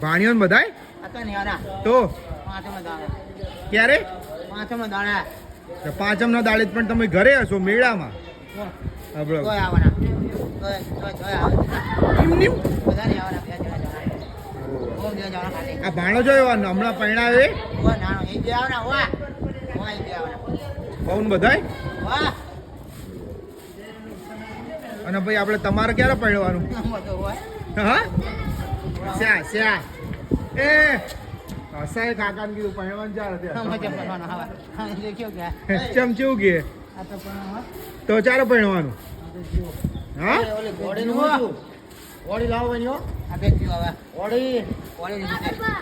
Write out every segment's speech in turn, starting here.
ભાણિયો ને બધાય તો ક્યારે પાંચમ ના દાડે પણ તમે ઘરે હશો મેળામાં આ ભાણો જો હમણાં પરણાવે બહુ બધાય અને ભાઈ આપણે તમારે ક્યારે પરણવાનું હા શ્યા શ્યા એ હસાય કાકા ને કીધું પરણવાનું ચાલે ચમચું કે તો ચાલો પરણવાનું હા ઓડી લાવો બન્યો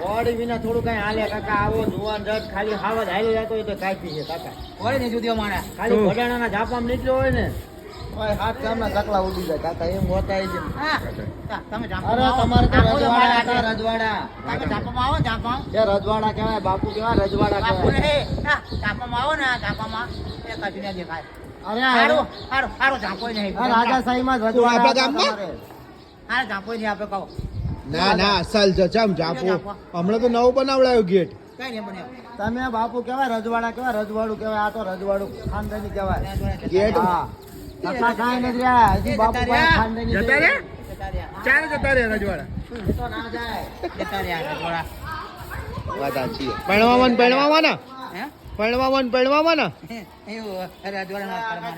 ઓડી વિના થોડું કઈ હાલે કાકા આવો જુવાન રથ ખાલી હાવ જ હાલી જતો હોય તો કાપી છે કાકા ઓડી ને જુદીઓ માણા ખાલી ભડાણાના ઝાપામાં નીકળ્યો હોય ને હાથ કામના ચકલા ઉડી જાય કાકા એમ હોતા છે તમે તમારે તો રજવાડા તમે ઝાપામાં આવો ઝાપા જે રજવાડા કહેવાય બાપુ કહેવાય રજવાડા કહેવાય ઝાપામાં આવો ને ઝાપામાં એ કદી ન દેખાય અરે હારો હારો હારો ઝાપો નહીં રાજાશાહીમાં રજવાડા ગામમાં હારે ઝાપો નહીં આપણે કહો ના ના અસલ જચમ જાપો હમણાં તો નવું બનાવડાયો ગેટ કઈ નહીં બન્યો તમે બાપુ કહેવાય રજવાડા કહેવાય રજવાડું કહેવાય આ તો રજવાડું ખાનદાની કહેવાય ગેટ કાકા કાઈ નથી રહ્યા હજી બાપુ ખાનદાની જતા રે ચાલે જતા રે રજવાડા તો ના જાય જતા રહ્યા રજવાડા વાત સાચી પરણવામાં ને હે પરણવામાં ને એવું રજવાડા